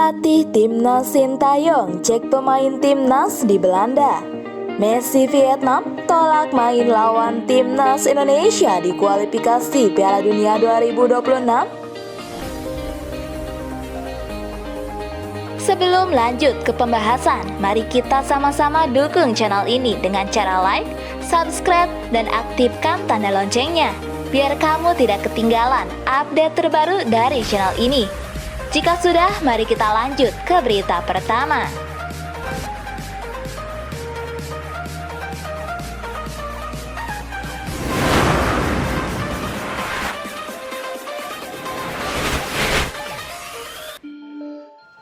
Pelatih Timnas Sintayong cek pemain Timnas di Belanda. Messi Vietnam tolak main lawan Timnas Indonesia di kualifikasi Piala Dunia 2026. Sebelum lanjut ke pembahasan, mari kita sama-sama dukung channel ini dengan cara like, subscribe, dan aktifkan tanda loncengnya, biar kamu tidak ketinggalan update terbaru dari channel ini. Jika sudah, mari kita lanjut ke berita pertama.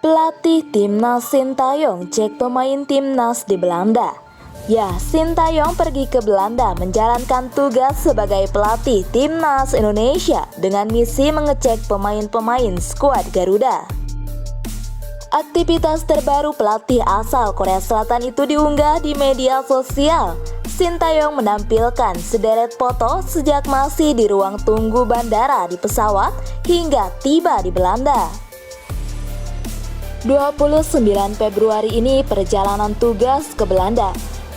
Pelatih Timnas Sintayong cek pemain Timnas di Belanda. Ya, Sintayong pergi ke Belanda menjalankan tugas sebagai pelatih Timnas Indonesia dengan misi mengecek pemain-pemain skuad Garuda. Aktivitas terbaru pelatih asal Korea Selatan itu diunggah di media sosial. Sintayong menampilkan sederet foto sejak masih di ruang tunggu bandara di pesawat hingga tiba di Belanda. 29 Februari ini perjalanan tugas ke Belanda.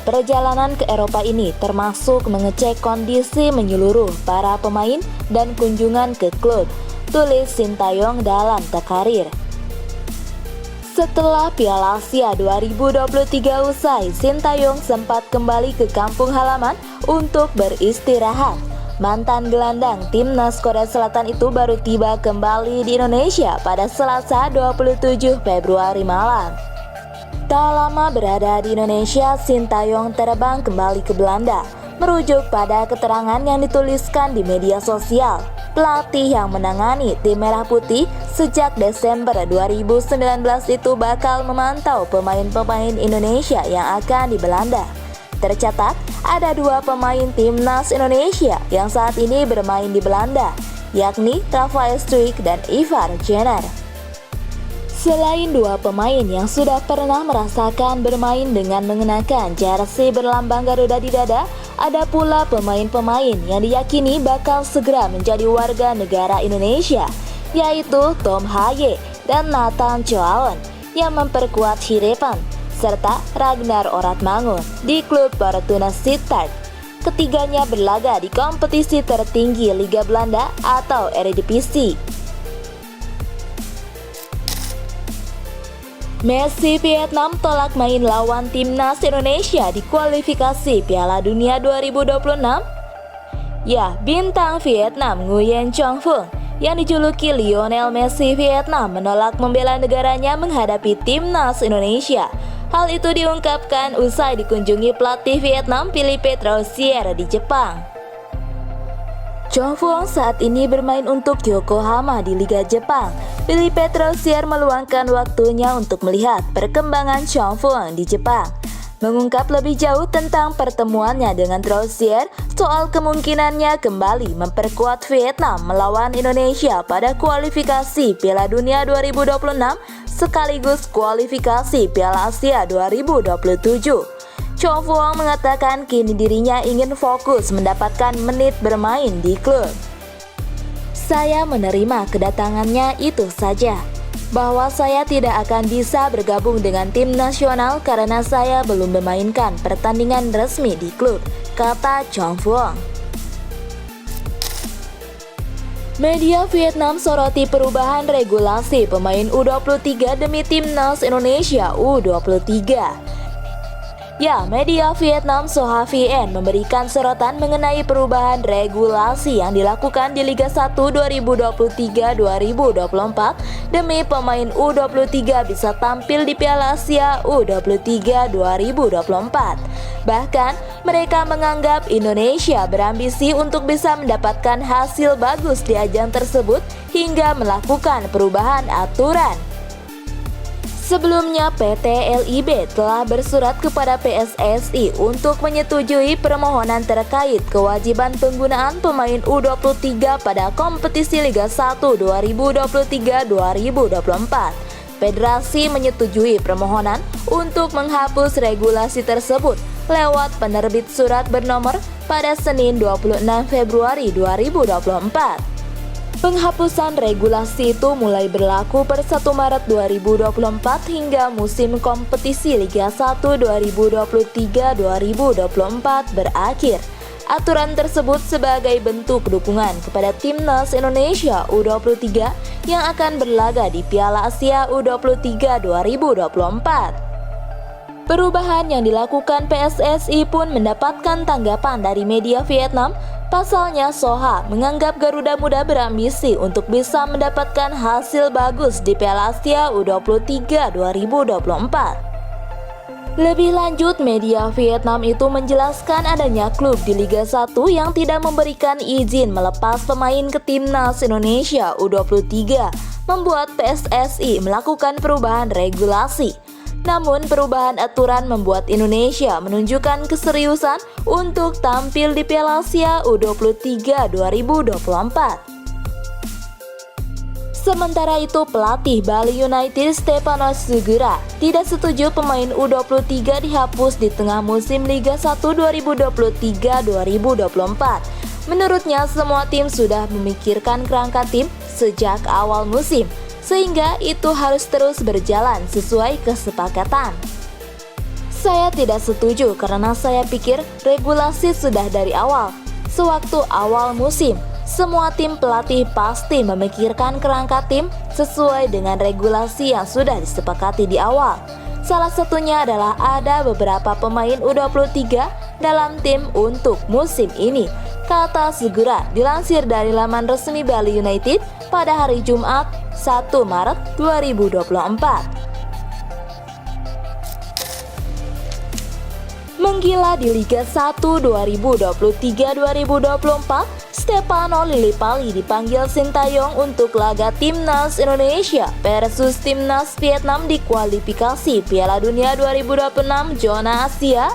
Perjalanan ke Eropa ini termasuk mengecek kondisi menyeluruh para pemain dan kunjungan ke klub, tulis Sintayong dalam takarir. Setelah Piala Asia 2023 usai, Sintayong sempat kembali ke kampung halaman untuk beristirahat. Mantan gelandang Timnas Korea Selatan itu baru tiba kembali di Indonesia pada Selasa 27 Februari malam. Tak lama berada di Indonesia, Sintayong terbang kembali ke Belanda. Merujuk pada keterangan yang dituliskan di media sosial, pelatih yang menangani tim Merah Putih sejak Desember 2019 itu bakal memantau pemain-pemain Indonesia yang akan di Belanda. Tercatat, ada 2 pemain Timnas Indonesia yang saat ini bermain di Belanda, yakni Rafael Struijk dan Ivar Jenner. Selain 2 pemain yang sudah pernah merasakan bermain dengan mengenakan jersey berlambang Garuda di dada, ada pula pemain-pemain yang diyakini bakal segera menjadi warga negara Indonesia, yaitu Tom Haye dan Nathan Choaon yang memperkuat Hirepan, serta Ragnar Oratmangun di klub Fortuna Sittard. Ketiganya berlaga di kompetisi tertinggi Liga Belanda atau Eredivisie. Messi Vietnam tolak main lawan Timnas Indonesia di kualifikasi Piala Dunia 2026. Ya, bintang Vietnam Nguyen Chong Phuong yang dijuluki Lionel Messi Vietnam menolak membela negaranya menghadapi Timnas Indonesia. Hal itu diungkapkan usai dikunjungi pelatih Vietnam Philippe Troussier di Jepang. Chong Phuong saat ini bermain untuk Yokohama di Liga Jepang. Philippe Troussier meluangkan waktunya untuk melihat perkembangan Chong Phuong di Jepang. Mengungkap lebih jauh tentang pertemuannya dengan Troussier soal kemungkinannya kembali memperkuat Vietnam melawan Indonesia pada kualifikasi Piala Dunia 2026 sekaligus kualifikasi Piala Asia 2027. Chong Phuong mengatakan kini dirinya ingin fokus mendapatkan menit bermain di klub. Saya menerima kedatangannya itu saja, bahwa saya tidak akan bisa bergabung dengan tim nasional karena saya belum memainkan pertandingan resmi di klub, kata Chong Phuong. Media Vietnam soroti perubahan regulasi pemain U23 demi Timnas Indonesia U23. Ya, media Vietnam Soha VN memberikan sorotan mengenai perubahan regulasi yang dilakukan di Liga 1 2023-2024 demi pemain U23 bisa tampil di Piala Asia U23 2024. Bahkan, mereka menganggap Indonesia berambisi untuk bisa mendapatkan hasil bagus di ajang tersebut hingga melakukan perubahan aturan. Sebelumnya, PT LIB telah bersurat kepada PSSI untuk menyetujui permohonan terkait kewajiban penggunaan pemain U23 pada kompetisi Liga 1 2023-2024. Federasi menyetujui permohonan untuk menghapus regulasi tersebut lewat penerbit surat bernomor pada Senin 26 Februari 2024. Penghapusan regulasi itu mulai berlaku per 1 Maret 2024 hingga musim kompetisi Liga 1 2023-2024 berakhir. Aturan tersebut sebagai bentuk dukungan kepada Timnas Indonesia U23 yang akan berlaga di Piala Asia U23 2024. Perubahan yang dilakukan PSSI pun mendapatkan tanggapan dari media Vietnam. Pasalnya, Soha menganggap Garuda Muda berambisi untuk bisa mendapatkan hasil bagus di Piala Asia U23 2024. Lebih lanjut, media Vietnam itu menjelaskan adanya klub di Liga 1 yang tidak memberikan izin melepas pemain ke Timnas Indonesia U23, membuat PSSI melakukan perubahan regulasi. Namun perubahan aturan membuat Indonesia menunjukkan keseriusan untuk tampil di Piala Asia U23 2024. Sementara itu, pelatih Bali United Stefano Sugura tidak setuju pemain U23 dihapus di tengah musim Liga 1 2023-2024. Menurutnya, semua tim sudah memikirkan kerangka tim sejak awal musim, sehingga itu harus terus berjalan sesuai kesepakatan. Saya tidak setuju karena saya pikir regulasi sudah dari awal. Sewaktu awal musim, semua tim pelatih pasti memikirkan kerangka tim sesuai dengan regulasi yang sudah disepakati di awal. Salah satunya adalah ada beberapa pemain U23 dalam tim untuk musim ini, kata Sugura dilansir dari laman resmi Bali United pada hari Jumat 1 Maret 2024. Menggila di Liga 1 2023-2024, Stefano Lillipali dipanggil Sintayong untuk laga Timnas Indonesia versus Timnas Vietnam di kualifikasi Piala Dunia 2026 zona Asia.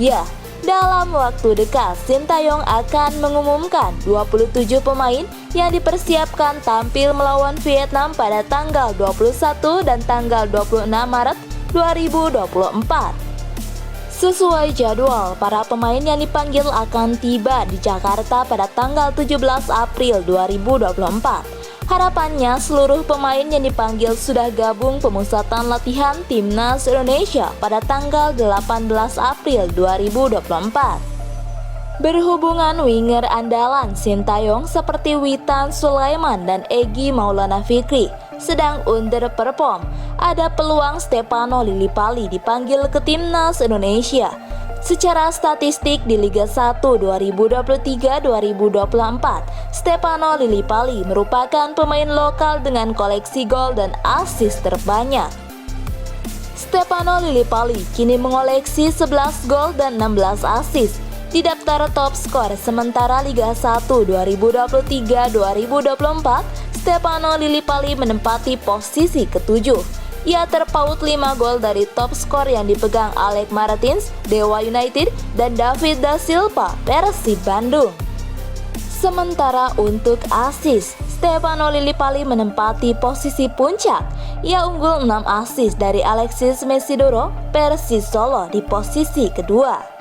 Ya, dalam waktu dekat Sintayong akan mengumumkan 27 pemain yang dipersiapkan tampil melawan Vietnam pada tanggal 21 dan tanggal 26 Maret 2024. Sesuai jadwal, para pemain yang dipanggil akan tiba di Jakarta pada tanggal 17 April 2024. Harapannya seluruh pemain yang dipanggil sudah gabung pemusatan latihan Timnas Indonesia pada tanggal 18 April 2024. Berhubungan winger andalan Sintayong seperti Witan Sulaiman dan Egy Maulana Fikri sedang underperform, ada peluang Stefano Lillipali dipanggil ke Timnas Indonesia. Secara statistik di Liga 1 2023-2024, Stefano Lillipali merupakan pemain lokal dengan koleksi gol dan assist terbanyak. Stefano Lillipali kini mengoleksi 11 gol dan 16 assist di daftar top skor sementara Liga 1 2023-2024. Stefano Lillipali menempati posisi ke-7. Ia terpaut 5 gol dari top skor yang dipegang Alex Martins, Dewa United, dan David da Silva, Persib Bandung. Sementara untuk assist, Stefano Lillipali menempati posisi puncak. Ia unggul 6 assist dari Alexis Mesidoro, Persis Solo di posisi kedua.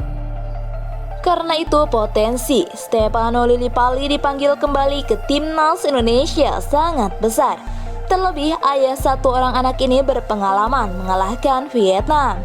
Karena itu potensi Stefano Lillipali dipanggil kembali ke Timnas Indonesia sangat besar. Terlebih ayah satu orang anak ini berpengalaman mengalahkan Vietnam.